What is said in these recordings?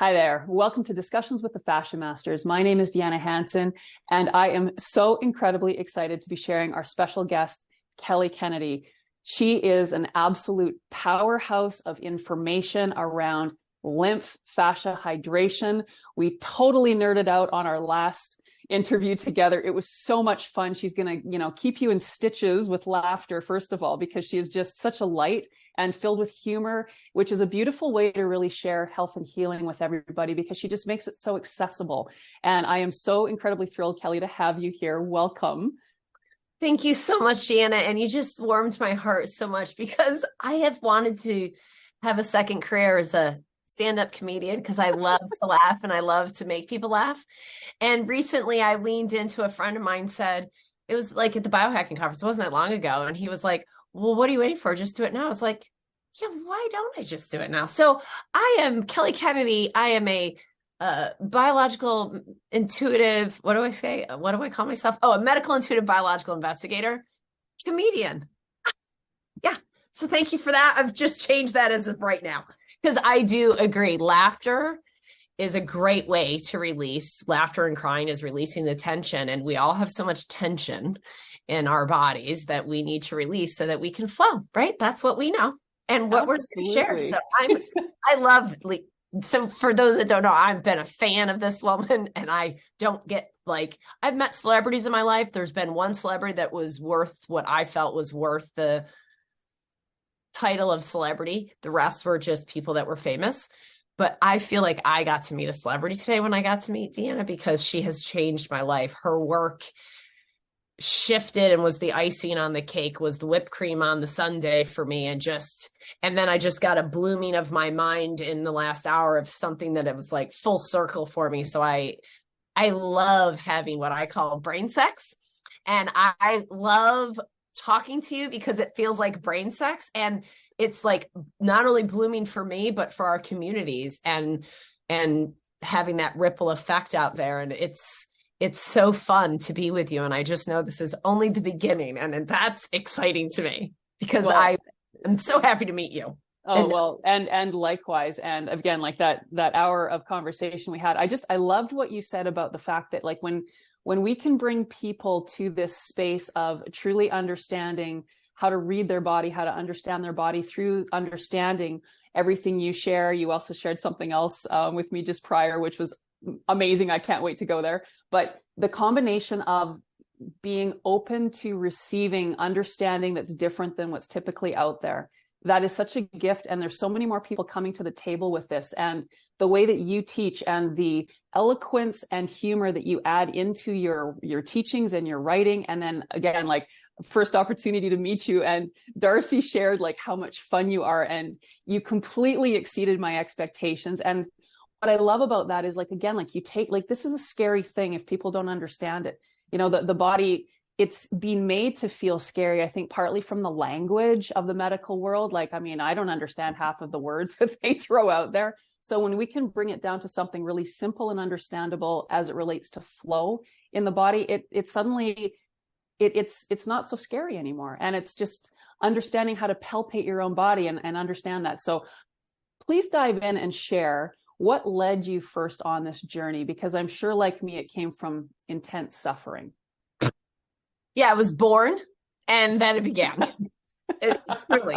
Hi there. Welcome to Discussions with the Fascia Masters. My name is Deanna Hansen, and I am so incredibly excited to be sharing our special guest, Kelly Kennedy. She is an absolute powerhouse of information around lymph, fascia, hydration. We totally nerded out on our last interview together. It was so much fun. She's going to, keep you in stitches with laughter, first of all, because she is just such a light and filled with humor, which is a beautiful way to really share health and healing with everybody, because she just makes it so accessible. And I am so incredibly thrilled, Kelly, to have you here. Welcome. Thank you so much, Deanna. And you just warmed my heart so much, because I have wanted to have a second career as a stand-up comedian, because I love to laugh and I love to make people laugh. And recently I leaned into, a friend of mine said, it was like at the biohacking conference, it wasn't that long ago. And he was like, well, what are you waiting for? Just do it now. I was like, yeah, why don't I just do it now? So I am Kelly Kennedy. I am a biological intuitive, what do I say? What do I call myself? Oh, a medical intuitive biological investigator, comedian. Yeah. So thank you for that. I've just changed that as of right now, because I do agree. Laughter is a great way to release. Laughter and crying is releasing the tension. And we all have so much tension in our bodies that we need to release so that we can flow, right? That's what we know and what Absolutely. we're going to share. So I love, so for those that don't know, I've been a fan of this woman, and I don't get I've met celebrities in my life. There's been one celebrity that was worth what I felt was worth the title of celebrity. The rest were just people that were famous. But I feel like I got to meet a celebrity today when I got to meet Deanna, because she has changed my life. Her work shifted and was the icing on the cake, was the whipped cream on the sundae for me. And then I just got a blooming of my mind in the last hour of something that it was like full circle for me. So I love having what I call brain sex. And I love talking to you because it feels like brain sex. And it's like not only blooming for me, but for our communities, and having that ripple effect out there. And it's so fun to be with you. And I just know this is only the beginning. And that's exciting to me, because I'm so happy to meet you. And likewise. And again, like that hour of conversation we had, I loved what you said about the fact that when we can bring people to this space of truly understanding how to read their body, how to understand their body through understanding everything you share. You also shared something else with me just prior, which was amazing. I can't wait to go there. But the combination of being open to receiving understanding that's different than what's typically out there, that is such a gift. And there's so many more people coming to the table with this. And the way that you teach, and the eloquence and humor that you add into your teachings and your writing. And then again, first opportunity to meet you, and Darcy shared how much fun you are, and you completely exceeded my expectations. And what I love about that is you take, this is a scary thing if people don't understand it. The body, it's been made to feel scary, I think, partly from the language of the medical world. I don't understand half of the words that they throw out there. So when we can bring it down to something really simple and understandable as it relates to flow in the body, it's suddenly not so scary anymore. And it's just understanding how to palpate your own body and understand that. So please dive in and share what led you first on this journey, because I'm sure, like me, it came from intense suffering. Yeah, I was born, and then it began. Really,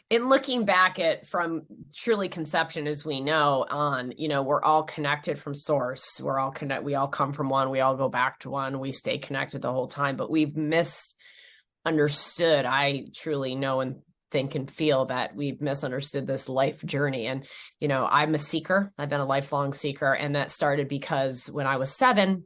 in looking back at from truly conception, as we know, on, we're all connected from source. We're all connected. We all come from one. We all go back to one. We stay connected the whole time, but we've misunderstood. I truly know and think and feel that we've misunderstood this life journey. And, I'm a seeker. I've been a lifelong seeker. And that started because when I was 7,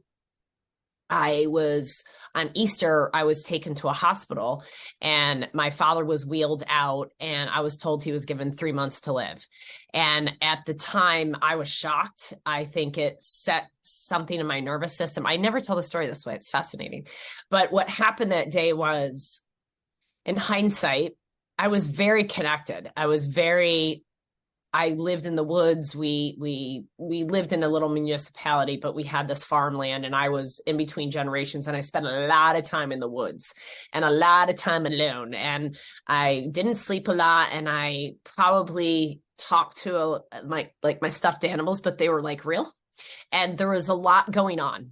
on Easter, I was taken to a hospital, and my father was wheeled out, and I was told he was given 3 months to live. And at the time I was shocked. I think it set something in my nervous system. I never tell the story this way. It's fascinating. But what happened that day was, in hindsight, I was very connected. I lived in the woods. We lived in a little municipality, but we had this farmland, and I was in between generations, and I spent a lot of time in the woods and a lot of time alone, and I didn't sleep a lot. And I probably talk to my stuffed animals, but they were like real. And there was a lot going on.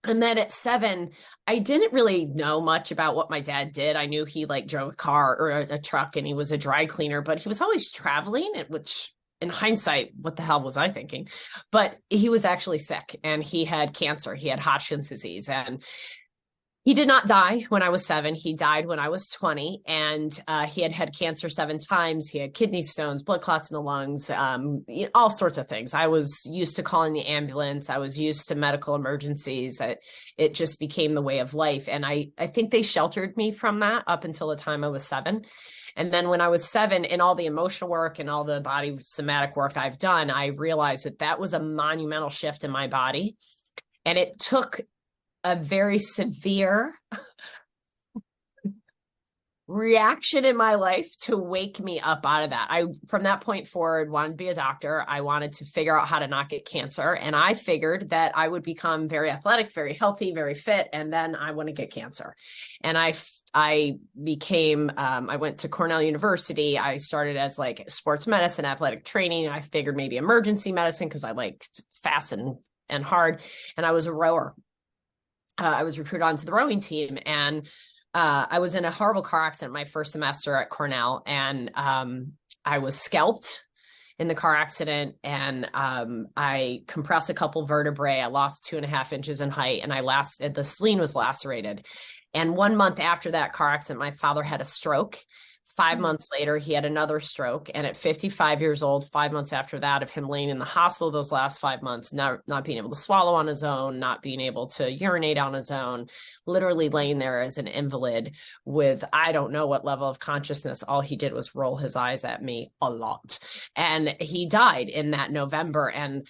And then at 7, I didn't really know much about what my dad did. I knew he like drove a car or a truck and he was a dry cleaner, but he was always traveling, which in hindsight, what the hell was I thinking? But he was actually sick and he had cancer. He had Hodgkin's disease, and he did not die when I was 7. He died when I was 20, and he had had cancer 7 times. He had kidney stones, blood clots in the lungs, all sorts of things. I was used to calling the ambulance. I was used to medical emergencies. It just became the way of life. And I think they sheltered me from that up until the time I was 7. And then when I was 7, in all the emotional work and all the body somatic work I've done, I realized that was a monumental shift in my body. And it took a very severe reaction in my life to wake me up out of that. I, from that point forward, wanted to be a doctor. I wanted to figure out how to not get cancer. And I figured that I would become very athletic, very healthy, very fit. And then I wouldn't get cancer. And I became, I went to Cornell University. I started as like sports medicine, athletic training. I figured maybe emergency medicine because I liked fast and hard. And I was a rower. I was recruited onto the rowing team, and I was in a horrible car accident my first semester at Cornell, and I was scalped in the car accident, and I compressed a couple vertebrae. I lost 2.5 inches in height, and the spleen was lacerated. And 1 month after that car accident, my father had a stroke. 5 months later, he had another stroke. And at 55 years old, 5 months after that, of him laying in the hospital those last 5 months, not being able to swallow on his own, not being able to urinate on his own, literally laying there as an invalid with, I don't know what level of consciousness. All he did was roll his eyes at me a lot. And he died in that November. And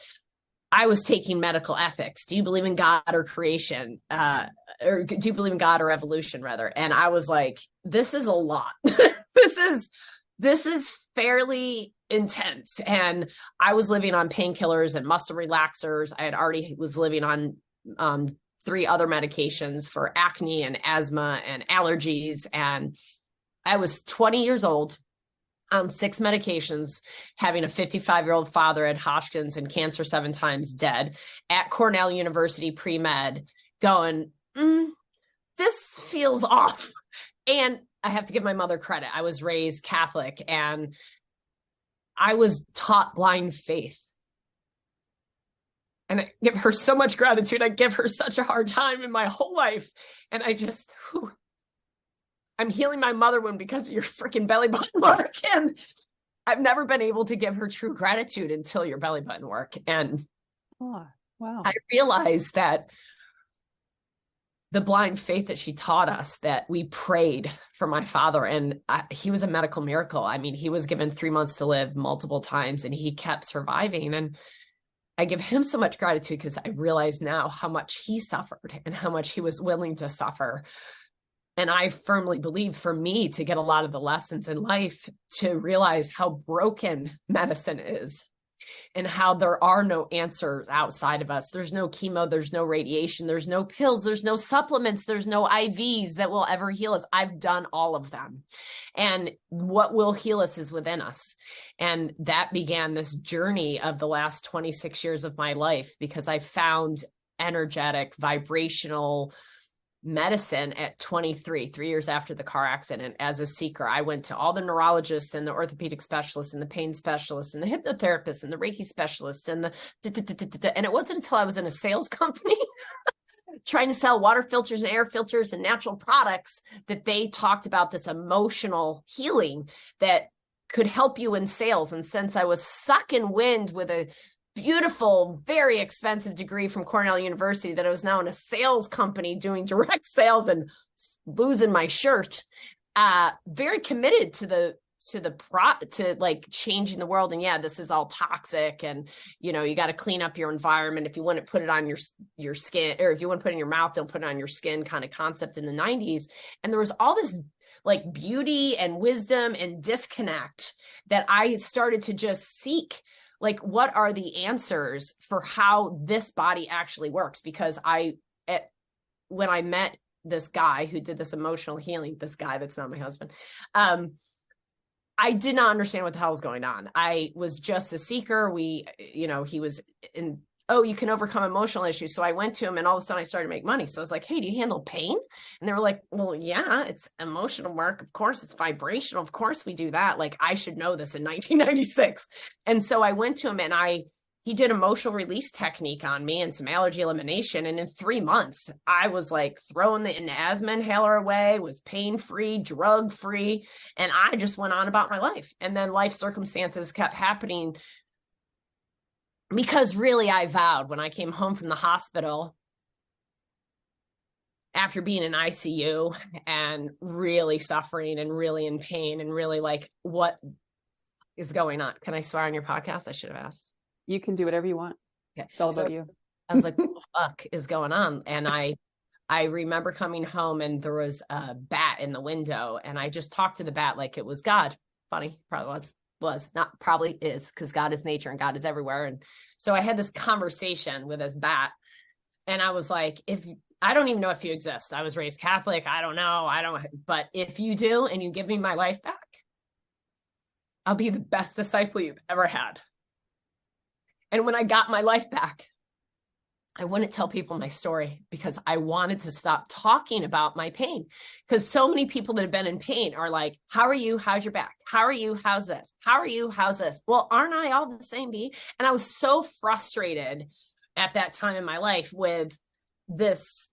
I was taking medical ethics. Do you believe in God or creation? Or do you believe in God or evolution, rather? And I was like, this is a lot. This is fairly intense. And I was living on painkillers and muscle relaxers. I had already was living on 3 other medications for acne and asthma and allergies. And I was 20 years old on 6 medications, having a 55-year-old father at Hodgkin's and cancer 7 times, dead, at Cornell University pre-med, going, this feels off. And I have to give my mother credit. I was raised Catholic, and I was taught blind faith. And I give her so much gratitude. I give her such a hard time in my whole life. And I just, I'm healing my mother wound because of your freaking belly button work. And I've never been able to give her true gratitude until your belly button work. And wow. I realized that the blind faith that she taught us, that we prayed for my father, and he was a medical miracle. I mean, he was given 3 months to live multiple times, and he kept surviving. And I give him so much gratitude because I realize now how much he suffered and how much he was willing to suffer. And I firmly believe, for me to get a lot of the lessons in life, to realize how broken medicine is and how there are no answers outside of us. There's no chemo, there's no radiation, there's no pills, there's no supplements, there's no IVs that will ever heal us. I've done all of them. And what will heal us is within us. And that began this journey of the last 26 years of my life, because I found energetic, vibrational medicine at 23, 3 years after the car accident. As a seeker, I went to all the neurologists and the orthopedic specialists and the pain specialists and the hypnotherapists and the Reiki specialists and and it wasn't until I was in a sales company trying to sell water filters and air filters and natural products that they talked about this emotional healing that could help you in sales. And since I was sucking wind with a beautiful, very expensive degree from Cornell University, that I was now in a sales company doing direct sales and losing my shirt, very committed to like changing the world. And yeah, this is all toxic, and you got to clean up your environment. If you want to put it on your skin, or if you want to put it in your mouth, don't put it on your skin kind of concept in the 90s. And there was all this like beauty and wisdom and disconnect that I started to just seek. Like, what are the answers for how this body actually works? Because when I met this guy who did this emotional healing, this guy that's not my husband, I I did not understand what the hell was going on. I was just a seeker. He was in, oh, you can overcome emotional issues. So I went to him, and all of a sudden I started to make money. So I was like, hey, do you handle pain? And they were like, well, yeah, it's emotional work. Of course, it's vibrational. Of course we do that. Like, I should know this in 1996. And so I went to him, and he did emotional release technique on me and some allergy elimination. And in 3 months, I was like throwing the asthma inhaler away, was pain-free, drug-free. And I just went on about my life. And then life circumstances kept happening, because really I vowed when I came home from the hospital after being in ICU and really suffering and really in pain and really like, what is going on? Can I swear on your podcast? I should have asked. You can do whatever you want. Okay. It's all about you. I was like, what the fuck is going on? And I remember coming home, and there was a bat in the window, and I just talked to the bat like it was God. Funny, probably was not, probably is, because God is nature and God is everywhere. And so I had this conversation with this bat, and I was like, I don't even know if you exist. I was raised Catholic. I don't know. But if you do, and you give me my life back, I'll be the best disciple you've ever had. And when I got my life back, I wouldn't tell people my story, because I wanted to stop talking about my pain. Because so many people that have been in pain are like, how are you? How's your back? How are you? How's this? How are you? How's this? Well, aren't I all the same, B? And I was so frustrated at that time in my life with this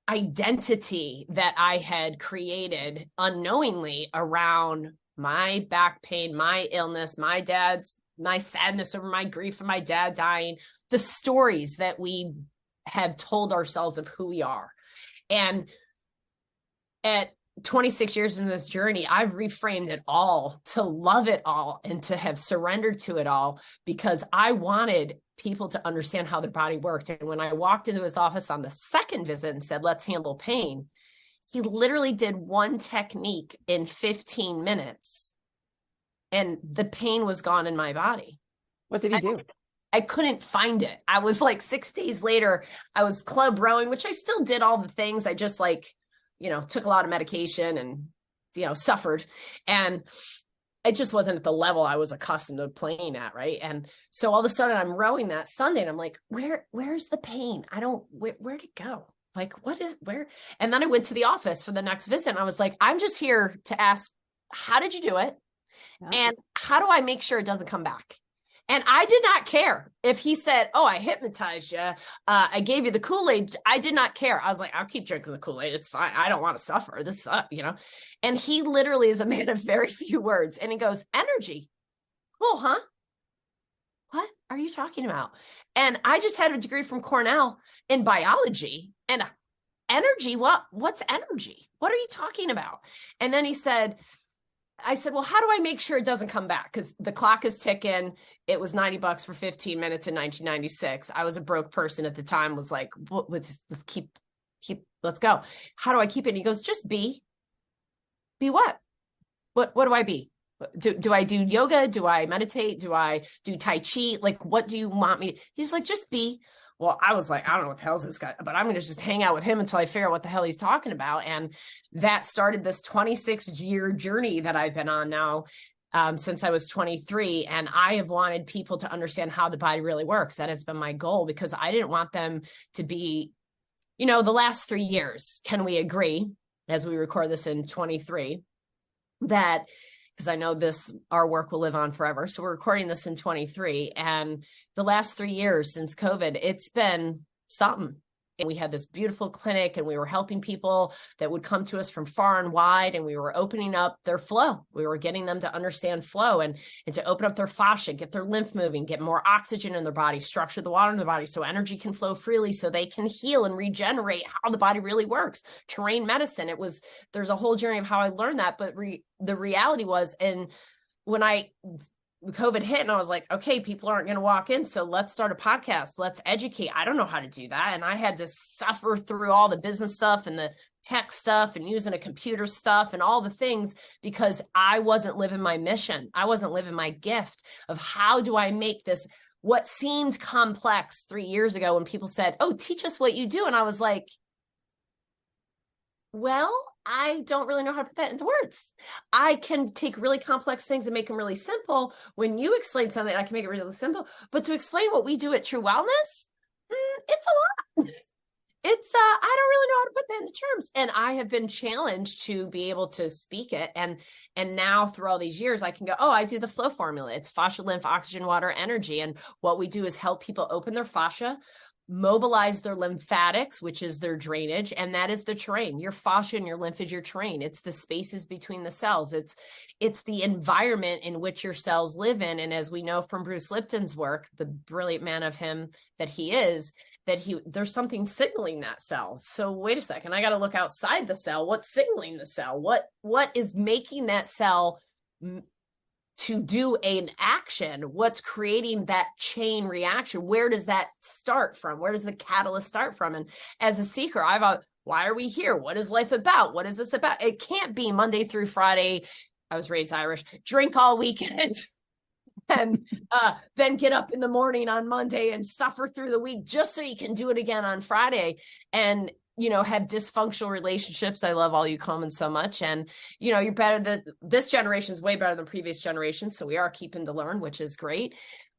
identity that I had created unknowingly around my back pain, my illness, my sadness over my grief of my dad dying, the stories that we have told ourselves of who we are. And at 26 years in this journey, I've reframed it all to love it all and to have surrendered to it all, because I wanted people to understand how their body worked. And when I walked into his office on the second visit and said, let's handle pain, he literally did one technique in 15 minutes. And the pain was gone in my body. What did he do? I couldn't find it. I was like 6 days later, I was club rowing, which I still did all the things. I just took a lot of medication and, suffered. And it just wasn't at the level I was accustomed to playing at. Right. And so all of a sudden I'm rowing that Sunday, and I'm like, where's the pain? Where'd it go? Like, where? And then I went to the office for the next visit, and I was like, I'm just here to ask, how did you do it? And how do I make sure it doesn't come back? And I did not care if he said, oh, I hypnotized you. I gave you the Kool-Aid. I did not care. I was like, I'll keep drinking the Kool-Aid. It's fine. I don't want to suffer. This, And he literally is a man of very few words. And he goes, energy. Cool, huh? What are you talking about? And I just had a degree from Cornell in biology, and energy. What's energy? What are you talking about? And then I said, well, how do I make sure it doesn't come back? Because the clock is ticking. It was $90 for 15 minutes in 1996. I was a broke person at the time, was like, let's keep, let's go. How do I keep it? And he goes, just be what? What do I be? Do I do yoga? Do I meditate? Do I do Tai Chi? Like, what do you want me? He's like, just be. Well, I was like, I don't know what the hell is this guy, but I'm going to just hang out with him until I figure out what the hell he's talking about. And that started this 26-year journey that I've been on now since I was 23. And I have wanted people to understand how the body really works. That has been my goal, because I didn't want them to be, the last 3 years. Can we agree, as we record this in 23, that, because I know our work will live on forever. So we're recording this in 23, and the last 3 years since COVID, it's been something. And we had this beautiful clinic, and we were helping people that would come to us from far and wide, and we were opening up their flow. We were getting them to understand flow and to open up their fascia, get their lymph moving, get more oxygen in their body, structure the water in their body so energy can flow freely, so they can heal and regenerate how the body really works. Terrain medicine. There's a whole journey of how I learned that. But the reality was, and when COVID hit, and I was like, okay, people aren't going to walk in, so let's start a podcast. Let's educate. I don't know how to do that. And I had to suffer through all the business stuff and the tech stuff and using a computer stuff and all the things, because I wasn't living my mission. I wasn't living my gift of how do I make this what seemed complex 3 years ago when people said, oh, teach us what you do. And I was like, well, I don't really know how to put that into words. I can take really complex things and make them really simple. When you explain something, I can make it really simple. But to explain what we do at True Wellness, it's a lot. It's I don't really know how to put that into terms. And I have been challenged to be able to speak it. And now through all these years, I can go, oh, I do the flow formula. It's fascia, lymph, oxygen, water, energy. And what we do is help people open their fascia, mobilize their lymphatics, which is their drainage, and that is the terrain. Your fascia and your lymph is your terrain. It's the spaces between the cells. It's the environment in which your cells live in. And as we know from Bruce Lipton's work, the brilliant man of him that he is, that there's something signaling that cell. So wait a second, I got to look outside the cell. What's signaling the cell? What is making that cell to do an action? What's creating that chain reaction? Where does that start from? Where does the catalyst start from? And as a seeker, why are we here? What is life about? What is this about? It can't be Monday through Friday. I was raised Irish, drink all weekend and then get up in the morning on Monday and suffer through the week just so you can do it again on Friday. And have dysfunctional relationships. I love all you comments so much. And, you're better this generation is way better than previous generations. So we are keeping to learn, which is great.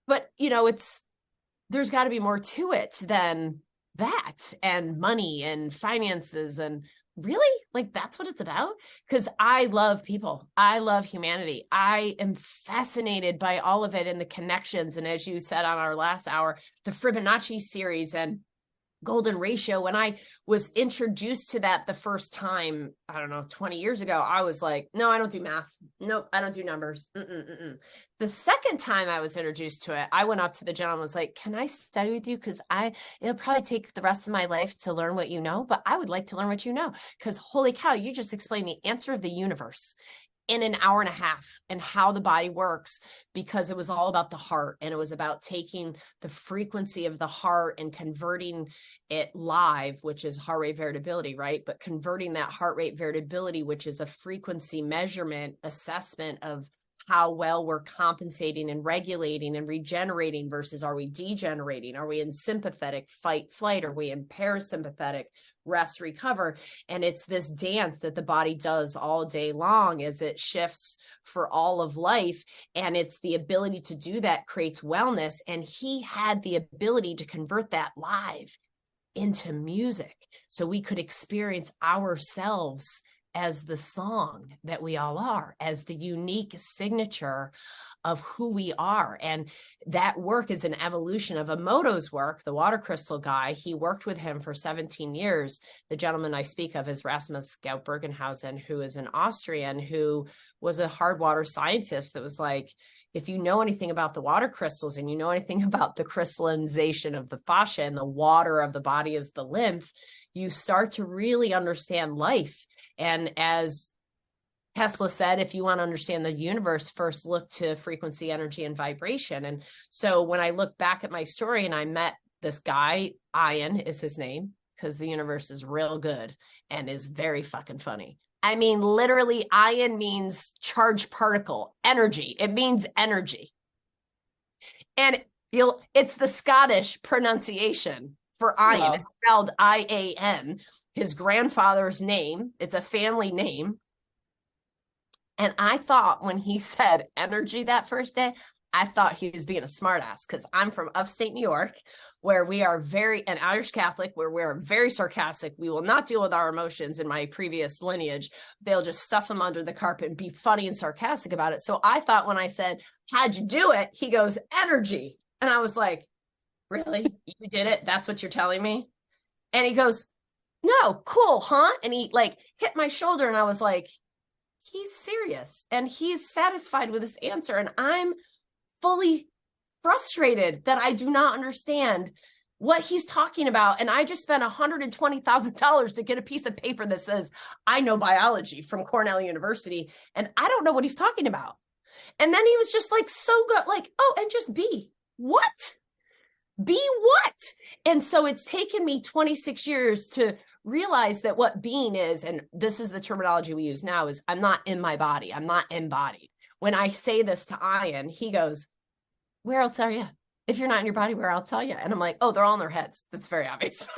But, there's got to be more to it than that, and money and finances. And really, that's what it's about. Because I love people. I love humanity. I am fascinated by all of it and the connections. And as you said on our last hour, the Fibonacci series and golden ratio, when I was introduced to that the first time, I don't know, 20 years ago, I was like, no, I don't do math. Nope, I don't do numbers. The second time I was introduced to it, I went up to the gentleman and was like, can I study with you? Because it'll probably take the rest of my life to learn what you know, but I would like to learn what you know. Because holy cow, you just explained the answer of the universe in an hour and a half, and how the body works, because it was all about the heart, and it was about taking the frequency of the heart and converting it live, which is heart rate variability, right? But converting that heart rate variability, which is a frequency measurement assessment of how well we're compensating and regulating and regenerating versus are we degenerating? Are we in sympathetic fight, flight? Are we in parasympathetic rest, recover? And it's this dance that the body does all day long as it shifts for all of life. And it's the ability to do that creates wellness. And he had the ability to convert that live into music so we could experience ourselves as the song that we all are, as the unique signature of who we are. And that work is an evolution of Emoto's work, the water crystal guy. He worked with him for 17 years. The gentleman I speak of is Rasmus Gaut-Bergenhausen, who is an Austrian who was a hard water scientist that was like, if you know anything about the water crystals and you know anything about the crystallization of the fascia and the water of the body is the lymph, you start to really understand life. And as Tesla said, if you want to understand the universe, first look to frequency, energy, and vibration. And so when I look back at my story and I met this guy, Ian is his name, because the universe is real good and is very fucking funny. I mean, literally, ion means charged particle, energy. It means energy. And it's the Scottish pronunciation for ion. Wow. It's spelled I-A-N, his grandfather's name. It's a family name. And I thought when he said energy that first day, I thought he was being a smartass, because I'm from upstate New York, where we are an Irish Catholic, where we're very sarcastic. We will not deal with our emotions. In my previous lineage, they'll just stuff them under the carpet and be funny and sarcastic about it. So I thought when I said, how'd you do it? He goes, energy. And I was like, really? You did it? That's what you're telling me? And he goes, no, cool, huh? And he hit my shoulder, and I was like, he's serious and he's satisfied with his answer. And I'm fully frustrated that I do not understand what he's talking about. And I just spent $120,000 to get a piece of paper that says, I know biology from Cornell University, and I don't know what he's talking about. And then he was just so good, oh, and just be what? Be what? And so it's taken me 26 years to realize that what being is, and this is the terminology we use now, is I'm not in my body. I'm not embodied. When I say this to Ian, he goes, where else are you? If you're not in your body, where else are you? And I'm like, oh, they're all in their heads. That's very obvious.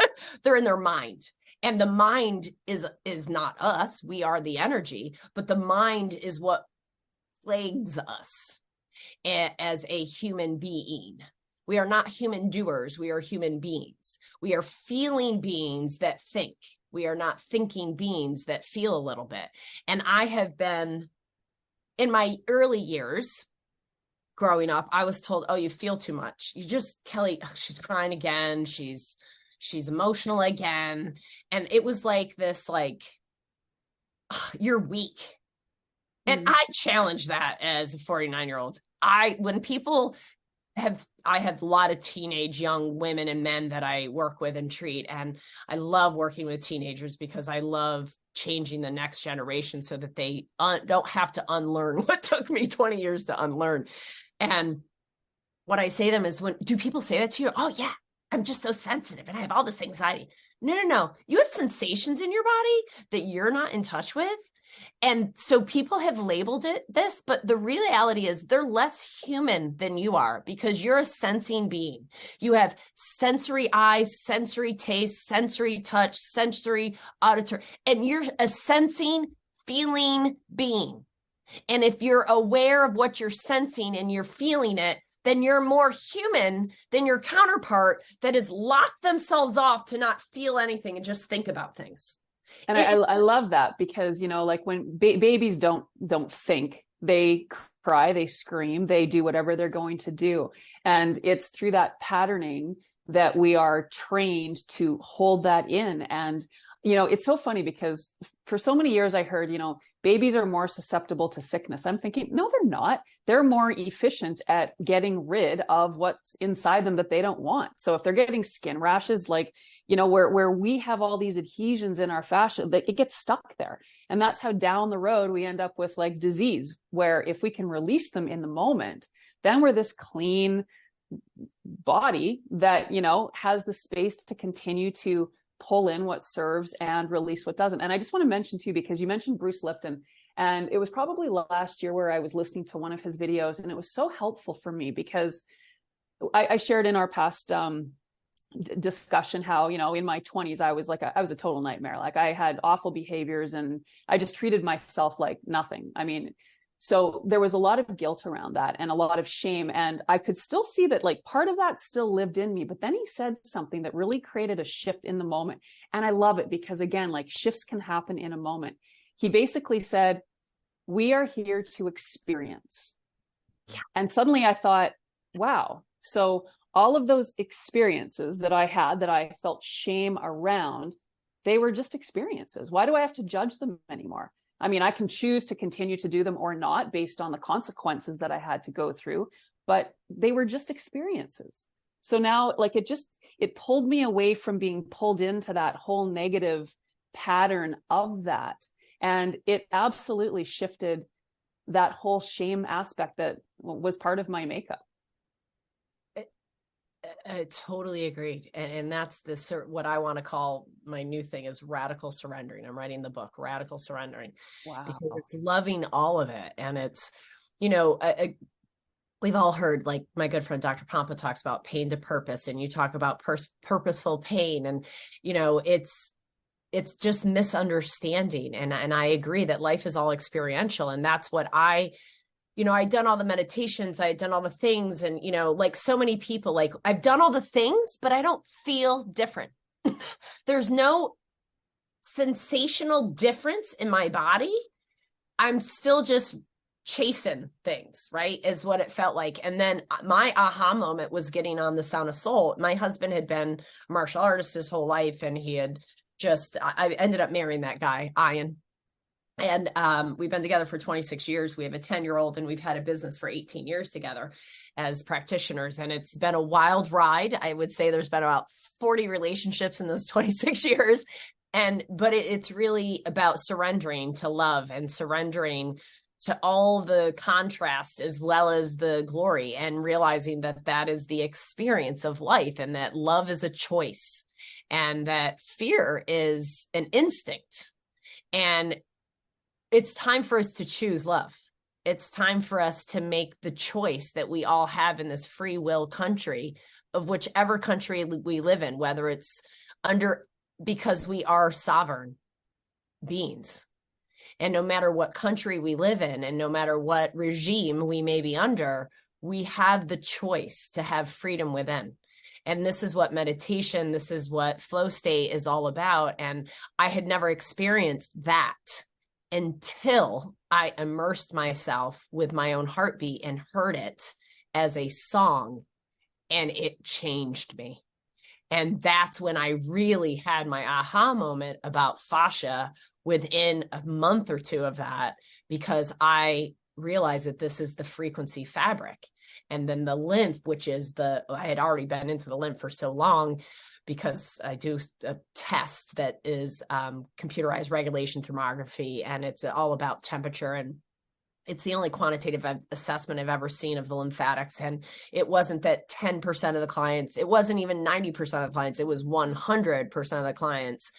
They're in their mind. And the mind is not us. We are the energy, but the mind is what plagues us as a human being. We are not human doers. We are human beings. We are feeling beings that think. We are not thinking beings that feel a little bit. And I have been, in my early years growing up, I was told, oh, you feel too much. You just, Kelly, she's crying again. She's emotional again. And it was like this, like, you're weak. And I challenge that as a 49-year-old. When people I have a lot of teenage young women and men that I work with and treat. And I love working with teenagers because I love changing the next generation so that they don't have to unlearn what took me 20 years to unlearn. And what I say to them is, do people say that to you? Oh yeah, I'm just so sensitive and I have all this anxiety. No. You have sensations in your body that you're not in touch with. And so people have labeled it this, but the reality is they're less human than you are because you're a sensing being. You have sensory eyes, sensory taste, sensory touch, sensory auditory, and you're a sensing, feeling being. And if you're aware of what you're sensing and you're feeling it, then you're more human than your counterpart that has locked themselves off to not feel anything and just think about things. And I love that because, you know, like when babies don't think, they cry, they scream, they do whatever they're going to do. And it's through that patterning that we are trained to hold that in. And, you know, it's so funny because for so many years I heard, you know, babies are more susceptible to sickness. I'm thinking, no, they're not. They're more efficient at getting rid of what's inside them that they don't want. So if they're getting skin rashes, like, you know, where we have all these adhesions in our fascia, it gets stuck there. And that's how down the road we end up with like disease, where if we can release them in the moment, then we're this clean body that, you know, has the space to continue to pull in what serves and release what doesn't. And I just want to mention too, because you mentioned Bruce Lipton, and it was probably last year where I was listening to one of his videos, and it was so helpful for me because I shared in our past discussion how, you know, in my 20s, I was a total nightmare. Like I had awful behaviors and I just treated myself like nothing. I mean, so there was a lot of guilt around that and a lot of shame. And I could still see that like part of that still lived in me. But then he said something that really created a shift in the moment. And I love it because, again, like shifts can happen in a moment. He basically said, we are here to experience. Yes. And suddenly I thought, wow. So all of those experiences that I had that I felt shame around, they were just experiences. Why do I have to judge them anymore? I mean, I can choose to continue to do them or not based on the consequences that I had to go through, but they were just experiences. So now like it pulled me away from being pulled into that whole negative pattern of that. And it absolutely shifted that whole shame aspect that was part of my makeup. I totally agreed. And that's what I want to call my new thing is radical surrendering. I'm writing the book, Radical Surrendering. Wow. Because it's loving all of it. And it's, you know, we've all heard, like my good friend, Dr. Pompa talks about pain to purpose, and you talk about purposeful pain. And, you know, it's just misunderstanding. And I agree that life is all experiential. And that's what you know, I'd done all the meditations, I had done all the things. And, you know, like so many people, like I've done all the things, but I don't feel different. There's no sensational difference in my body. I'm still just chasing things, right? Is what it felt like. And then my aha moment was getting on The Sound of Soul. My husband had been a martial artist his whole life. And he had I ended up marrying that guy, Ian. And we've been together for 26 years. We have a 10-year-old, and we've had a business for 18 years together as practitioners. And it's been a wild ride. I would say there's been about 40 relationships in those 26 years. But it's really about surrendering to love and surrendering to all the contrasts as well as the glory, and realizing that that is the experience of life, and that love is a choice, and that fear is an instinct. And it's time for us to choose love. It's time for us to make the choice that we all have in this free will country of whichever country we live in, whether it's under because we are sovereign beings. And no matter what country we live in, and no matter what regime we may be under, we have the choice to have freedom within. And this is what meditation, this is what flow state is all about. And I had never experienced that until I immersed myself with my own heartbeat and heard it as a song, and it changed me. And that's when I really had my aha moment about fascia within a month or two of that, because I realized that this is the frequency fabric. And then the lymph, which is I had already been into the lymph for so long because I do a test that is computerized regulation thermography, and it's all about temperature, and it's the only quantitative assessment I've ever seen of the lymphatics. And it wasn't that 10% of the clients, it wasn't even 90% of the clients, it was 100% of the clients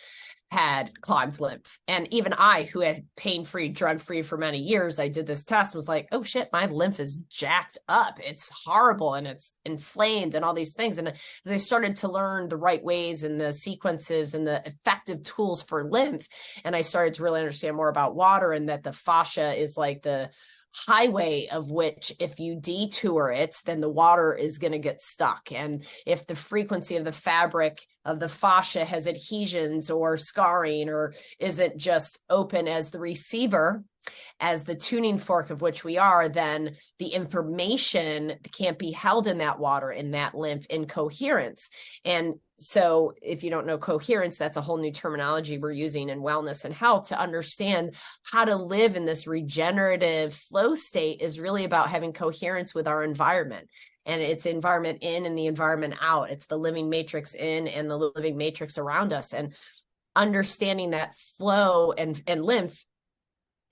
had clogged lymph. And even I, who had pain-free, drug-free for many years, I did this test and was like, oh shit, my lymph is jacked up. It's horrible and it's inflamed and all these things. And as I started to learn the right ways and the sequences and the effective tools for lymph, and I started to really understand more about water, and that the fascia is like the highway of which if you detour it, then the water is going to get stuck. And if the frequency of the fabric of the fascia has adhesions or scarring, or isn't just open as the receiver, as the tuning fork of which we are, then the information can't be held in that water, in that lymph, in coherence. And so if you don't know coherence, that's a whole new terminology we're using in wellness and health to understand how to live in this regenerative flow state is really about having coherence with our environment. And it's environment in and the environment out. It's the living matrix in and the living matrix around us. And understanding that flow and lymph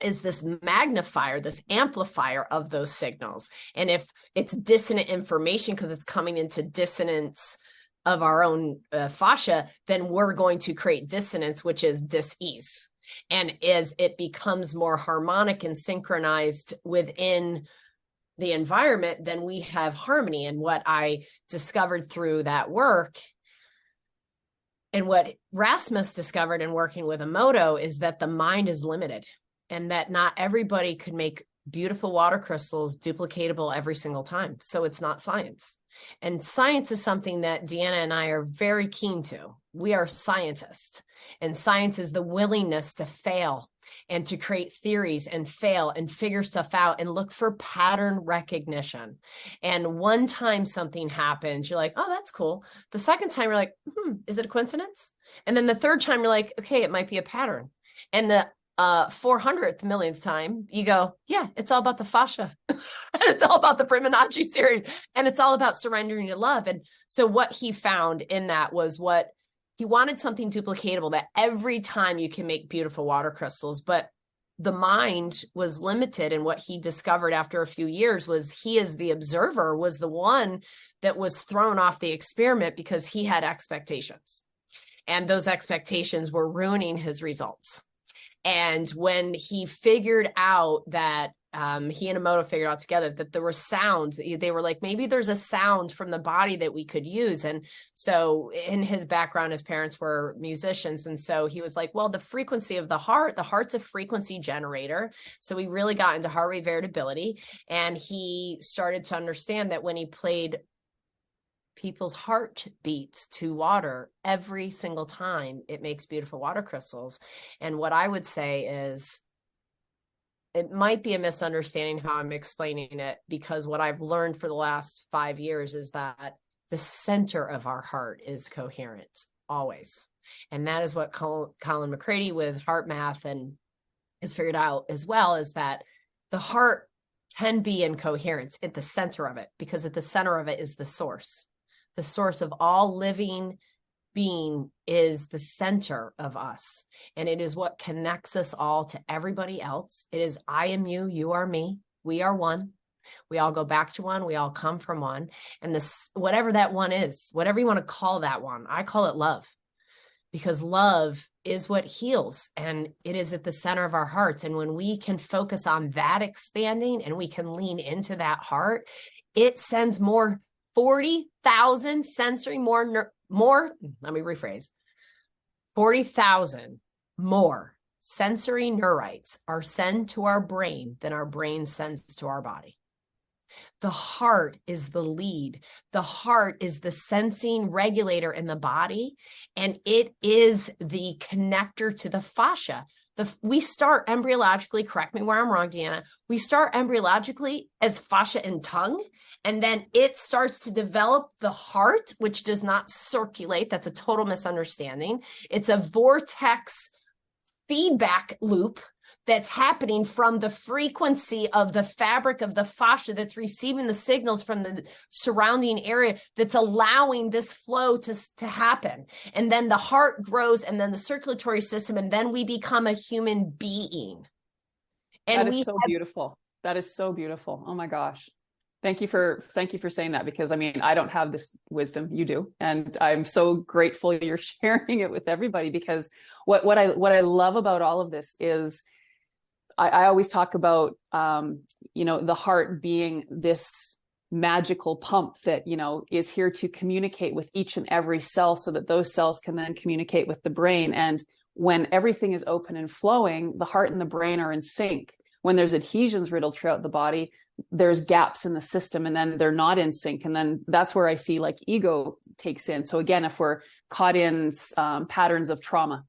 is this magnifier, this amplifier of those signals. And if it's dissonant information because it's coming into dissonance of our own fascia, then we're going to create dissonance, which is dis-ease. And as it becomes more harmonic and synchronized within the environment, then we have harmony. And what I discovered through that work, and what Rasmus discovered in working with Emoto, is that the mind is limited, and that not everybody could make beautiful water crystals duplicatable every single time. So it's not science. And science is something that Deanna and I are very keen to. We are scientists, and science is the willingness to fail and to create theories and fail and figure stuff out and look for pattern recognition. And one time something happens, you're like, oh, that's cool. The second time you're like, is it a coincidence? And then the third time you're like, okay, it might be a pattern. And the 400th millionth time you go, yeah, it's all about the fascia. And it's all about the Fibonacci series, and it's all about surrendering to love. And so what he found in that was, what he wanted, something duplicatable, that every time you can make beautiful water crystals. But the mind was limited, and what he discovered after a few years was he, as the observer, was the one that was thrown off the experiment because he had expectations, and those expectations were ruining his results. And when he figured out that he and Emoto figured out together that there were sounds, they were like, maybe there's a sound from the body that we could use. And so in his background, his parents were musicians. And so he was like, well, the frequency of the heart's a frequency generator. So we really got into heart rate variability. And he started to understand that when he played people's heartbeats to water every single time, it makes beautiful water crystals. And what I would say is, it might be a misunderstanding how I'm explaining it, because what I've learned for the last 5 years is that the center of our heart is coherent always. And that is what Colin McCready with Heart Math and has figured out as well, is that the heart can be in coherence at the center of it, because at the center of it is the source. The source of all living being is the center of us. And it is what connects us all to everybody else. It is I am you, you are me, we are one. We all go back to one. We all come from one. And this, whatever that one is, whatever you want to call that one, I call it love, because love is what heals, and it is at the center of our hearts. And when we can focus on that expanding, and we can lean into that heart, it sends more 40,000 sensory more, let me rephrase, 40,000 more sensory neurites are sent to our brain than our brain sends to our body. The heart is the lead. The heart is the sensing regulator in the body, and it is the connector to the fascia. We start embryologically, correct me where I'm wrong, Deanna, we start embryologically as fascia and tongue, and then it starts to develop the heart, which does not circulate. That's a total misunderstanding. It's a vortex feedback loop that's happening from the frequency of the fabric of the fascia that's receiving the signals from the surrounding area that's allowing this flow to happen. And then the heart grows, and then the circulatory system, and then we become a human being. And that is so beautiful. That is so beautiful. Oh my gosh. Thank you for saying that, because I mean, I don't have this wisdom, you do. And I'm so grateful you're sharing it with everybody, because what I love about all of this is I always talk about, the heart being this magical pump that, is here to communicate with each and every cell so that those cells can then communicate with the brain. And when everything is open and flowing, the heart and the brain are in sync. When there's adhesions riddled throughout the body, there's gaps in the system, and then they're not in sync. And then that's where I see like ego takes in. So again, if we're caught in patterns of trauma,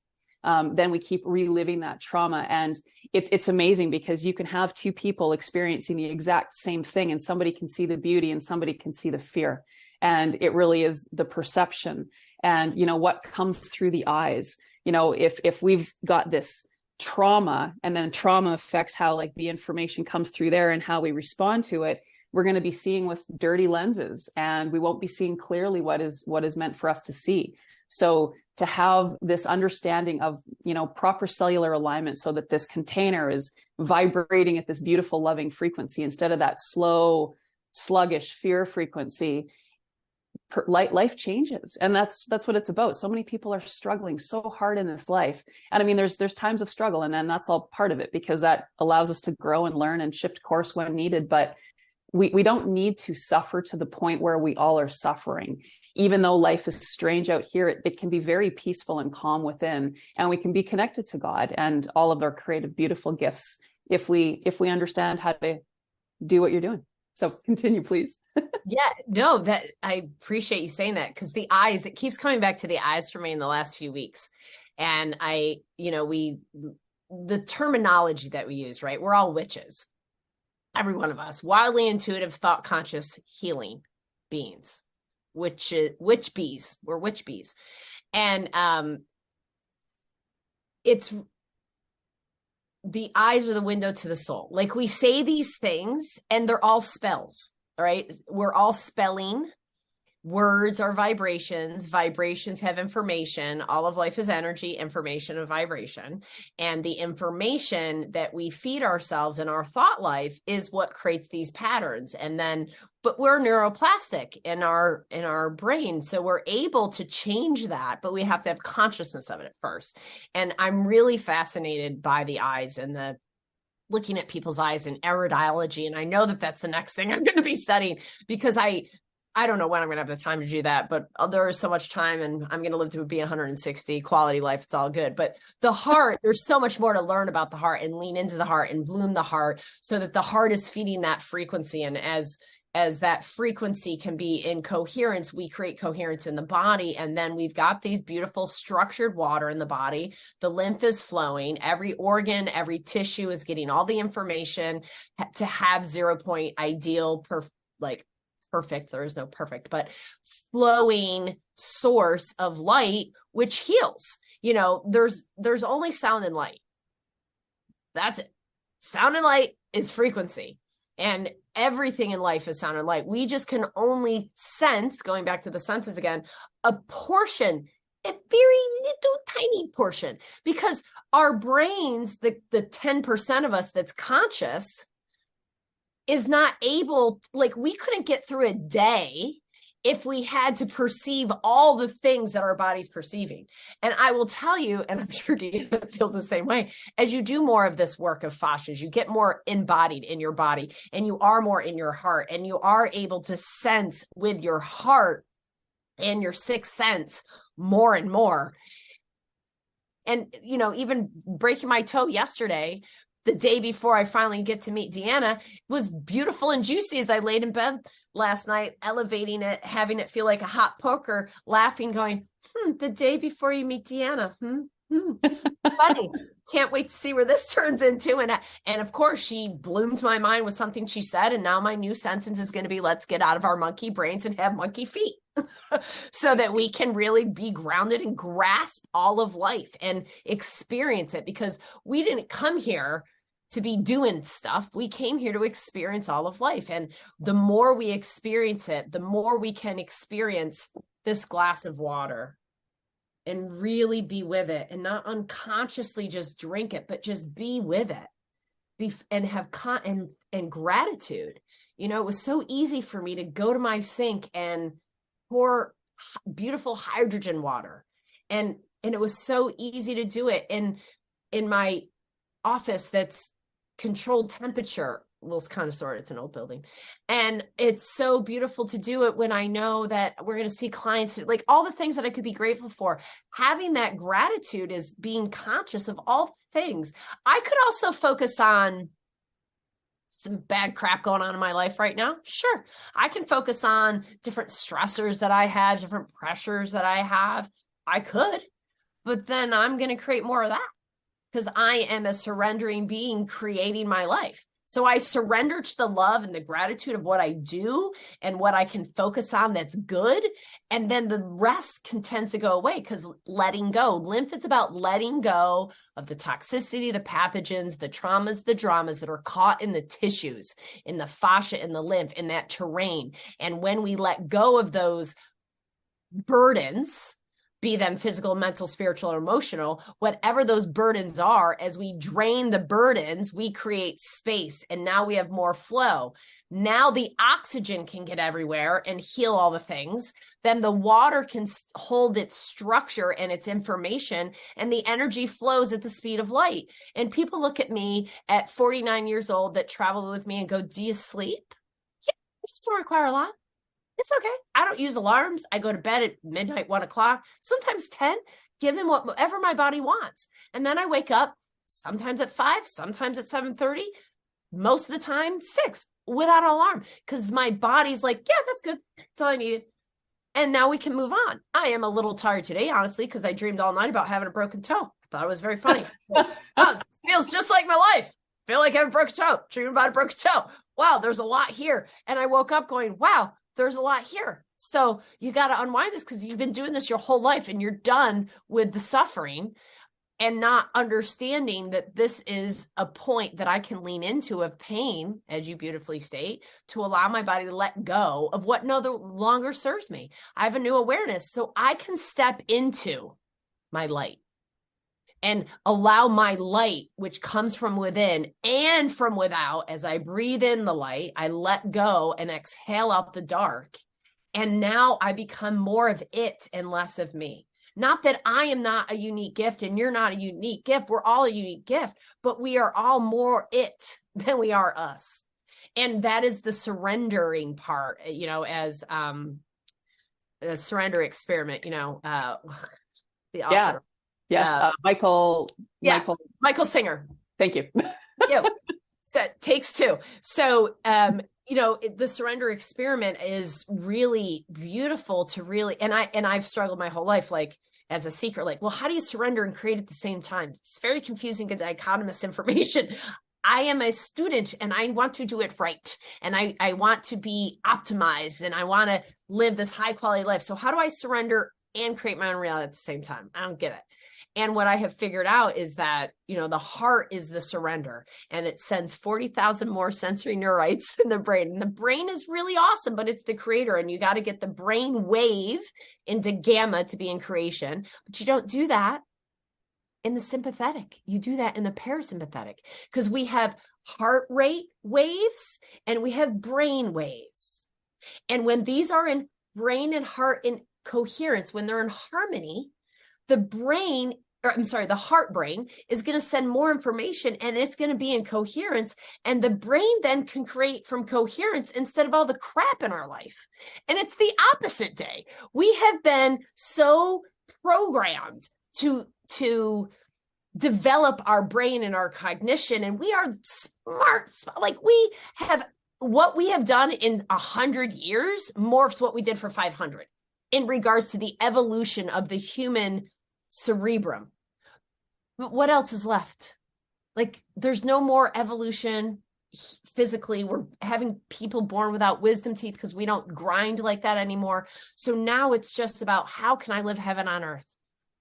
then we keep reliving that trauma. And it's amazing, because you can have two people experiencing the exact same thing, and somebody can see the beauty and somebody can see the fear. And it really is the perception and, what comes through the eyes. If we've got this trauma, and then trauma affects how like the information comes through there and how we respond to it, we're going to be seeing with dirty lenses, and we won't be seeing clearly what is meant for us to see. So to have this understanding of, proper cellular alignment, so that this container is vibrating at this beautiful, loving frequency instead of that slow, sluggish fear frequency, life changes. And that's what it's about. So many people are struggling so hard in this life. And I mean, there's times of struggle, and then that's all part of it, because that allows us to grow and learn and shift course when needed. But we don't need to suffer to the point where we all are suffering. Even though life is strange out here, it can be very peaceful and calm within, and we can be connected to God and all of our creative, beautiful gifts if we understand how to do what you're doing. So continue, please. Yeah, no, that I appreciate you saying that, because the eyes, it keeps coming back to the eyes for me in the last few weeks. And the terminology that we use, right? We're all witches. Every one of us, wildly intuitive, thought conscious, healing beings, witch bees. We're witch bees. And it's the eyes are the window to the soul. Like, we say these things and they're all spells, right? We're all spelling. Words are vibrations. Vibrations have information. All of life is energy, information, and vibration. And the information that we feed ourselves in our thought life is what creates these patterns. And then, but we're neuroplastic in our brain. So we're able to change that, but we have to have consciousness of it at first. And I'm really fascinated by the eyes and the looking at people's eyes and iridology. And I know that that's the next thing I'm going to be studying, because I don't know when I'm going to have the time to do that, but there is so much time, and I'm going to live to be 160, quality life. It's all good. But the heart, there's so much more to learn about the heart, and lean into the heart and bloom the heart, so that the heart is feeding that frequency. And as that frequency can be in coherence, we create coherence in the body. And then we've got these beautiful structured water in the body. The lymph is flowing. Every organ, every tissue is getting all the information to have 0 point ideal, perfect, there is no perfect, but flowing source of light, which heals. There's only sound and light. That's it. Sound and light is frequency, and everything in life is sound and light. We just can only sense, going back to the senses again, a portion, a very little tiny portion, because our brains, the 10% of us that's conscious, is not able, we couldn't get through a day if we had to perceive all the things that our body's perceiving. And I will tell you, and I'm sure Deanna feels the same way, as you do more of this work of fascias, you get more embodied in your body, and you are more in your heart, and you are able to sense with your heart and your sixth sense more and more. And, even breaking my toe yesterday, the day before I finally get to meet Deanna, was beautiful and juicy as I laid in bed last night, elevating it, having it feel like a hot poker, laughing, going, the day before you meet Deanna. Funny. Can't wait to see where this turns into. And of course, she bloomed my mind with something she said. And now my new sentence is going to be, let's get out of our monkey brains and have monkey feet so that we can really be grounded and grasp all of life and experience it, because we didn't come here to be doing stuff. We came here to experience all of life. And the more we experience it, the more we can experience this glass of water and really be with it, and not unconsciously just drink it, but just be with it, and have and gratitude. It was so easy for me to go to my sink and pour beautiful hydrogen water. And it was so easy to do it in my office that's controlled temperature. Well, it's kind of sort of, it's an old building. And it's so beautiful to do it when I know that we're going to see clients, like all the things that I could be grateful for. Having that gratitude is being conscious of all things. I could also focus on some bad crap going on in my life right now. Sure. I can focus on different stressors that I have, different pressures that I have. I could, but then I'm going to create more of that, because I am a surrendering being creating my life. So I surrender to the love and the gratitude of what I do and what I can focus on that's good. And then the rest tends to go away, because letting go. Lymph is about letting go of the toxicity, the pathogens, the traumas, the dramas that are caught in the tissues, in the fascia, in the lymph, in that terrain. And when we let go of those burdens, be them physical, mental, spiritual, or emotional, whatever those burdens are, as we drain the burdens, we create space, and now we have more flow. Now the oxygen can get everywhere and heal all the things. Then the water can hold its structure and its information, and the energy flows at the speed of light. And people look at me at 49 years old that travel with me and go, do you sleep? Yeah, it doesn't require a lot. It's okay. I don't use alarms. I go to bed at midnight, 1 o'clock, sometimes 10, give them whatever my body wants. And then I wake up sometimes at 5, sometimes at 7:30, most of the time 6, without an alarm, because my body's like, yeah, that's good. That's all I needed. And now we can move on. I am a little tired today, honestly, because I dreamed all night about having a broken toe. I thought it was very funny. It feels just like my life. I feel like I have a broken toe, dreaming about a broken toe. Wow, there's a lot here. And I woke up going, wow, there's a lot here. So you got to unwind this, because you've been doing this your whole life and you're done with the suffering and not understanding that this is a point that I can lean into of pain, as you beautifully state, to allow my body to let go of what no longer serves me. I have a new awareness, so I can step into my light and allow my light, which comes from within and from without. As I breathe in the light, I let go and exhale out the dark. And now I become more of it and less of me. Not that I am not a unique gift and you're not a unique gift. We're all a unique gift, but we are all more it than we are us. And that is the surrendering part, as a surrender experiment, the author. Yeah. Yes. Michael Singer. Thank you. Yeah. So takes 2. So, the surrender experiment is really beautiful to really, and I've struggled my whole life, like as a seeker, like, well, how do you surrender and create at the same time? It's very confusing and dichotomous information. I am a student and I want to do it right. And I want to be optimized and I want to live this high quality life. So how do I surrender and create my own reality at the same time? I don't get it. And what I have figured out is that, the heart is the surrender, and it sends 40,000 more sensory neurites than the brain. And the brain is really awesome, but it's the creator, and you got to get the brain wave into gamma to be in creation. But you don't do that in the sympathetic. You do that in the parasympathetic, because we have heart rate waves and we have brain waves. And when these are in brain and heart in coherence, when they're in harmony, the heart brain is going to send more information and it's going to be in coherence. And the brain then can create from coherence instead of all the crap in our life. And it's the opposite day. We have been so programmed to develop our brain and our cognition. And we are smart. Like we have, what we have done in 100 years morphs what we did for 500 in regards to the evolution of the human cerebrum. But what else is left? Like there's no more evolution physically. We're having people born without wisdom teeth because we don't grind like that anymore. So now it's just about, how can I live heaven on earth?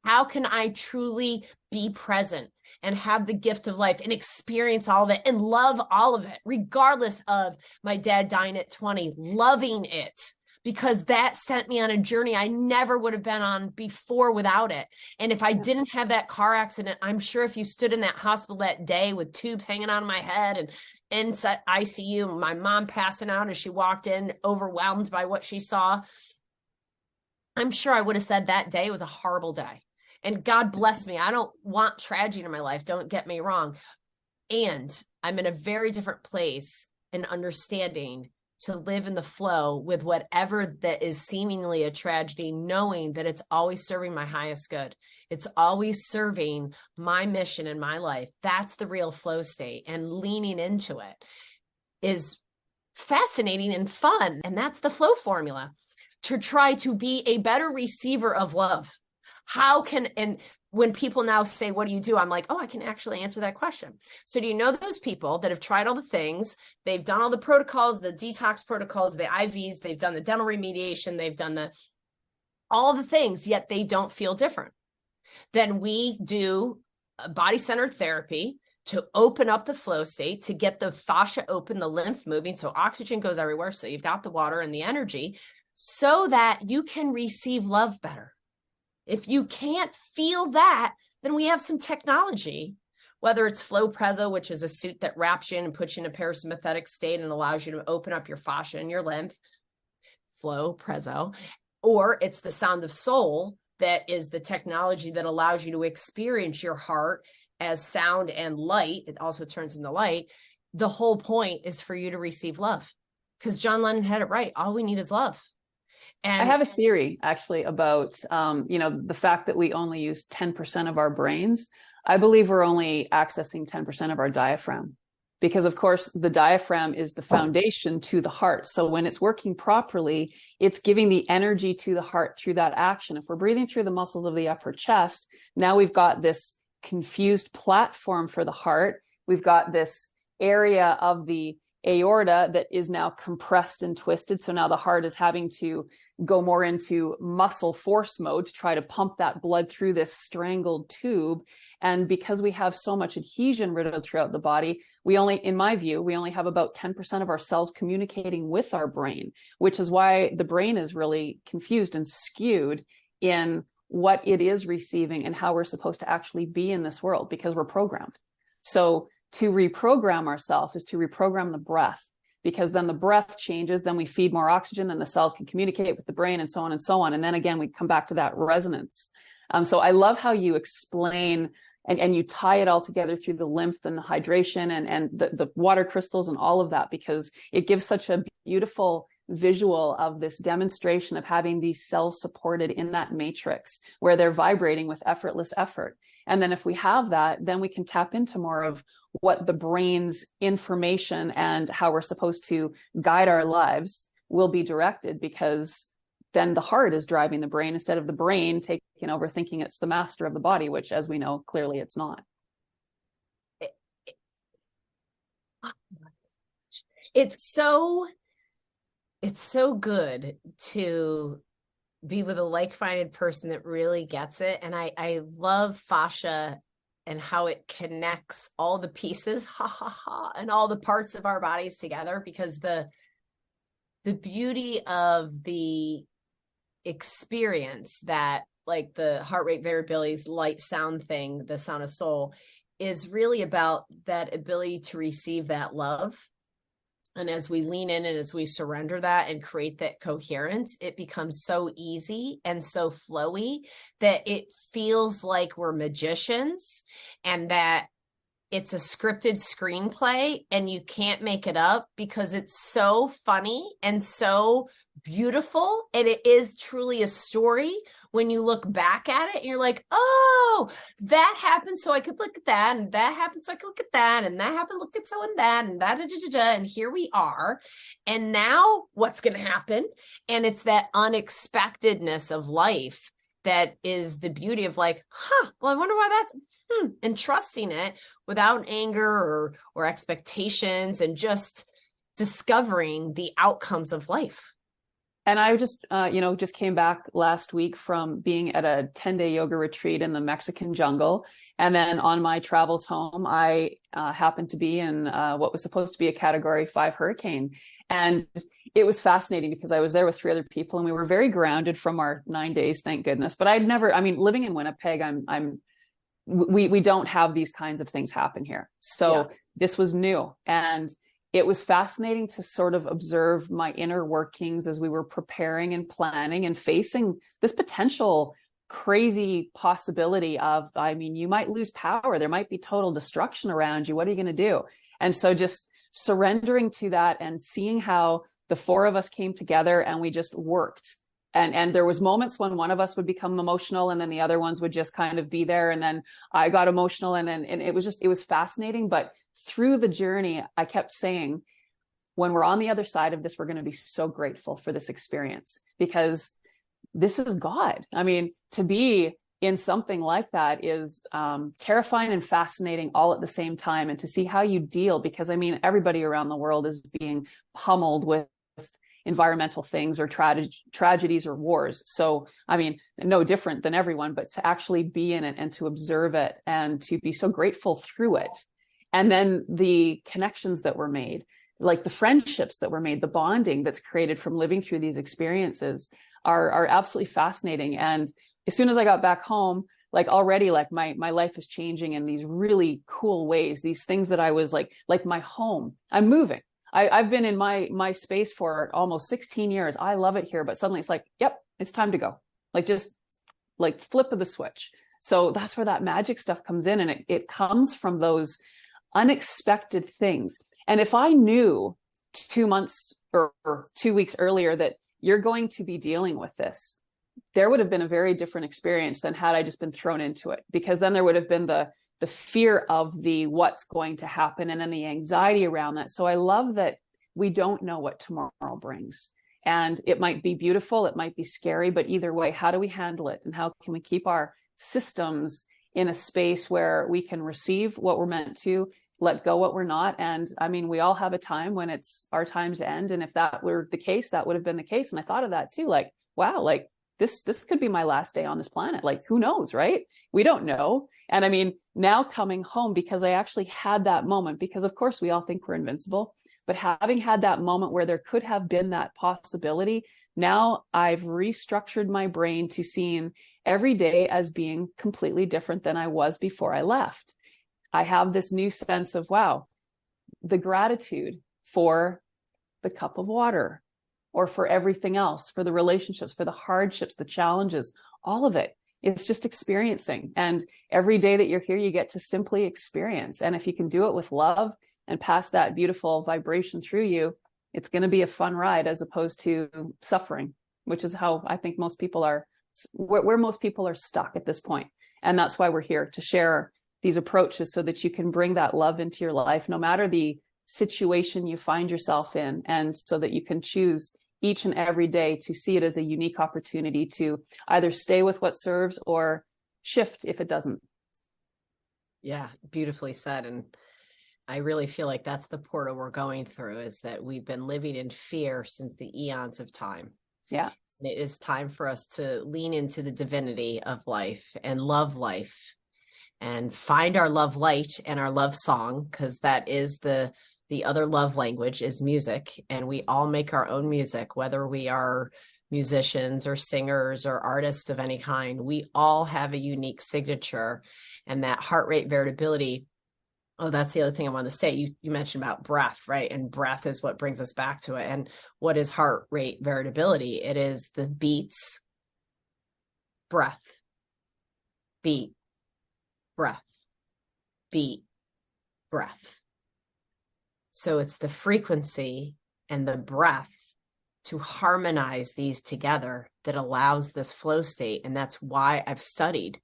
How can I truly be present and have the gift of life and experience all of it and love all of it, regardless of my dad dying at 20, loving it, because that sent me on a journey I never would have been on before without it. And if I didn't have that car accident, I'm sure if you stood in that hospital that day with tubes hanging out of my head and inside ICU, my mom passing out as she walked in, overwhelmed by what she saw, I'm sure I would have said that day was a horrible day. And God bless me. I don't want tragedy in my life. Don't get me wrong. And I'm in a very different place in understanding to live in the flow with whatever that is seemingly a tragedy, knowing that it's always serving my highest good. It's always serving my mission in my life. That's the real flow state. And leaning into it is fascinating and fun. And that's the flow formula, to try to be a better receiver of love. How can, and when people now say, what do you do? I'm like, oh, I can actually answer that question. So do you know those people that have tried all the things? They've done all the protocols, the detox protocols, the IVs, they've done the dental remediation, they've done all the things, yet they don't feel different. Then we do a body-centered therapy to open up the flow state, to get the fascia open, the lymph moving, so oxygen goes everywhere. So you've got the water and the energy so that you can receive love better. If you can't feel that, then we have some technology, whether it's Flow Prezo, which is a suit that wraps you in and puts you in a parasympathetic state and allows you to open up your fascia and your lymph, Flow Prezo, or it's the Sound of Soul, that is the technology that allows you to experience your heart as sound and light. It also turns into light. The whole point is for you to receive love, because John Lennon had it right. All we need is love. And I have a theory actually about, the fact that we only use 10% of our brains. I believe we're only accessing 10% of our diaphragm, because of course the diaphragm is the foundation to the heart. So when it's working properly, it's giving the energy to the heart through that action. If we're breathing through the muscles of the upper chest, now we've got this confused platform for the heart. We've got this area of the aorta that is now compressed and twisted. So now the heart is having to go more into muscle force mode to try to pump that blood through this strangled tube. And because we have so much adhesion riddled throughout the body, in my view, we only have about 10% of our cells communicating with our brain, which is why the brain is really confused and skewed in what it is receiving and how we're supposed to actually be in this world, because we're programmed. So to reprogram ourselves is to reprogram the breath, because then the breath changes, then we feed more oxygen, then the cells can communicate with the brain, and so on and so on. And then again, we come back to that resonance. So I love how you explain and you tie it all together through the lymph and the hydration and the water crystals and all of that, because it gives such a beautiful visual of this demonstration of having these cells supported in that matrix where they're vibrating with effortless effort. And then if we have that, then we can tap into more of what the brain's information and how we're supposed to guide our lives will be directed, because then the heart is driving the brain instead of the brain taking over, thinking it's the master of the body, which, as we know, clearly it's not. It's so good to be with a like-minded person that really gets it. And I love fascia and how it connects all the pieces, and all the parts of our bodies together, because the beauty of the experience, that like the heart rate variabilities, light sound thing, the Sound of Soul, is really about that ability to receive that love. And as we lean in and as we surrender that and create that coherence, it becomes so easy and so flowy that it feels like we're magicians, and that it's a scripted screenplay and you can't make it up because it's so funny and so beautiful. And it is truly a story when you look back at it and you're like, oh, that happened. So I could look at that, and that happened. So I could look at that, and that happened. Look at so and that, and that, and here we are. And now what's going to happen? And it's that unexpectedness of life that is the beauty of like, well, I wonder why that's, and trusting it without anger or expectations, and just discovering the outcomes of life. And I just, just came back last week from being at a 10-day yoga retreat in the Mexican jungle. And then on my travels home, I happened to be in what was supposed to be a Category 5 hurricane. And it was fascinating because I was there with 3 other people, and we were very grounded from our 9 days, thank goodness. But I'd never, living in Winnipeg, we don't have these kinds of things happen here. So This was new. And it was fascinating to sort of observe my inner workings as we were preparing and planning and facing this potential crazy possibility of, you might lose power. There might be total destruction around you. What are you going to do? And so just surrendering to that and seeing how the 4 of us came together and we just worked. And there was moments when one of us would become emotional, and then the other ones would just kind of be there. And then I got emotional, and it was fascinating. But through the journey, I kept saying, when we're on the other side of this, we're going to be so grateful for this experience, because this is God. To be in something like that is terrifying and fascinating all at the same time. And to see how you deal, because everybody around the world is being pummeled with environmental things or tragedies or wars. So, no different than everyone, but to actually be in it and to observe it and to be so grateful through it. And then the connections that were made, like the friendships that were made, the bonding that's created from living through these experiences are absolutely fascinating. And as soon as I got back home, already my life is changing in these really cool ways. These things that I was like my home, I'm moving. I've been in my space for almost 16 years. I love it here, but suddenly it's like, yep, it's time to go. Just flip of the switch. So that's where that magic stuff comes in. And it comes from those unexpected things. And if I knew 2 months or 2 weeks earlier that you're going to be dealing with this, there would have been a very different experience than had I just been thrown into it, because then there would have been the fear of what's going to happen, and then the anxiety around that. So I love that we don't know what tomorrow brings, and it might be beautiful, it might be scary, but either way, how do we handle it? And how can we keep our systems in a space where we can receive what we're meant to, let go what we're not? And we all have a time when it's our time to end. And if that were the case, that would have been the case. And I thought of that too, wow, this could be my last day on this planet. Who knows, right? We don't know. And now coming home, because I actually had that moment, because of course we all think we're invincible, but having had that moment where there could have been that possibility, now I've restructured my brain to seeing every day as being completely different than I was before I left. I have this new sense of, wow, the gratitude for the cup of water, or for everything else, for the relationships, for the hardships, the challenges, all of it. It's just experiencing. And every day that you're here, you get to simply experience. And if you can do it with love and pass that beautiful vibration through you, it's going to be a fun ride, as opposed to suffering, which is how I think most people are, where most people are stuck at this point. And that's why we're here, to share these approaches so that you can bring that love into your life, no matter the situation you find yourself in, and so that you can choose each and every day to see it as a unique opportunity to either stay with what serves or shift if it doesn't. Yeah, beautifully said. And I really feel like that's the portal we're going through, is that we've been living in fear since the eons of time. Yeah. And it is time for us to lean into the divinity of life and love life, and find our love light and our love song, because that is the other love language is music. And we all make our own music, whether we are musicians or singers or artists of any kind. We all have a unique signature, and that heart rate variability. Oh, that's the other thing I want to say. You mentioned about breath, right? And breath is what brings us back to it. And what is heart rate variability? It is the beats, breath, beat, breath, beat, breath. So it's the frequency and the breath to harmonize these together that allows this flow state. And that's why I've studied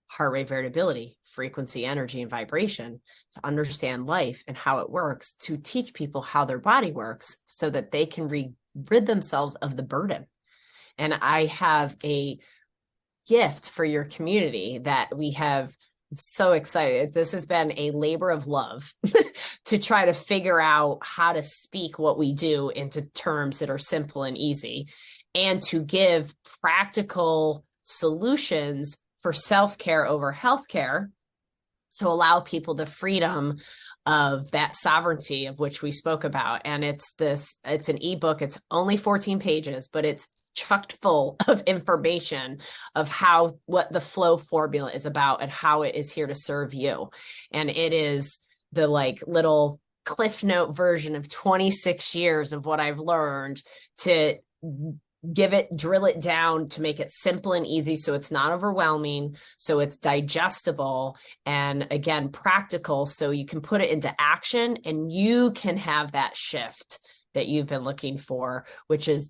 heart rate variability, frequency, energy, and vibration to understand life and how it works, to teach people how their body works so that they can rid themselves of the burden. And I have a gift for your community that we have. So excited. This has been a labor of love to try to figure out how to speak what we do into terms that are simple and easy, and to give practical solutions for self-care over healthcare to allow people the freedom of that sovereignty of which we spoke about. And it's an ebook. It's only 14 pages, but it's chocked full of information of what the flow formula is about and how it is here to serve you. And it is the little cliff note version of 26 years of what I've learned to drill it down to make it simple and easy. So it's not overwhelming. So it's digestible and again, practical. So you can put it into action and you can have that shift that you've been looking for, which is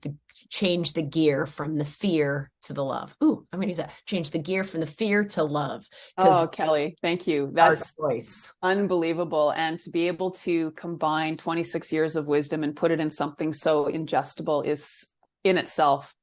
change the gear from the fear to the love. Ooh, I'm going to use that. Change the gear from the fear to love. Oh, Kelly, thank you. That's our choice. Unbelievable. And to be able to combine 26 years of wisdom and put it in something so ingestible is in itself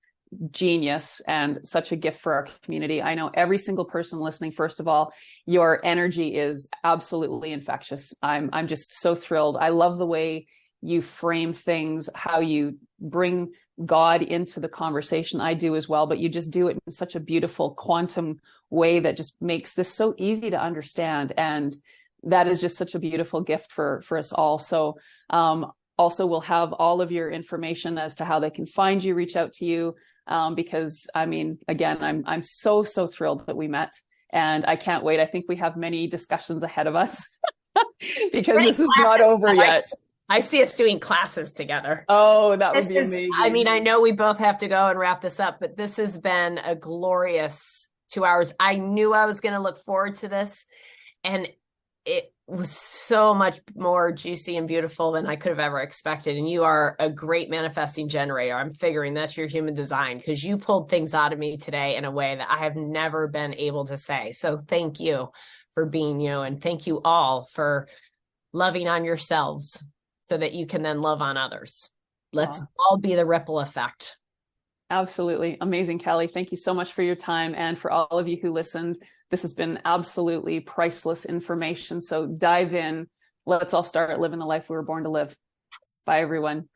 genius and such a gift for our community. I know every single person listening, first of all, your energy is absolutely infectious. I'm just so thrilled. I love the way you frame things, how you bring God into the conversation. I do as well, but you just do it in such a beautiful quantum way that just makes this so easy to understand. And that is just such a beautiful gift for us all. So also we'll have all of your information as to how they can find you, reach out to you. Because I mean, again, I'm so thrilled that we met and I can't wait. I think we have many discussions ahead of us because this is not over yet. I see us doing classes together. Oh, that would be amazing. I mean, I know we both have to go and wrap this up, but this has been a glorious 2 hours. I knew I was going to look forward to this, and it was so much more juicy and beautiful than I could have ever expected. And you are a great manifesting generator. I'm figuring that's your human design because you pulled things out of me today in a way that I have never been able to say. So thank you for being you, and thank you all for loving on yourselves, so that you can then love on others. Let's all be the ripple effect. Absolutely. Amazing, Kelly. Thank you so much for your time. And for all of you who listened, this has been absolutely priceless information. So dive in. Let's all start living the life we were born to live. Bye, everyone.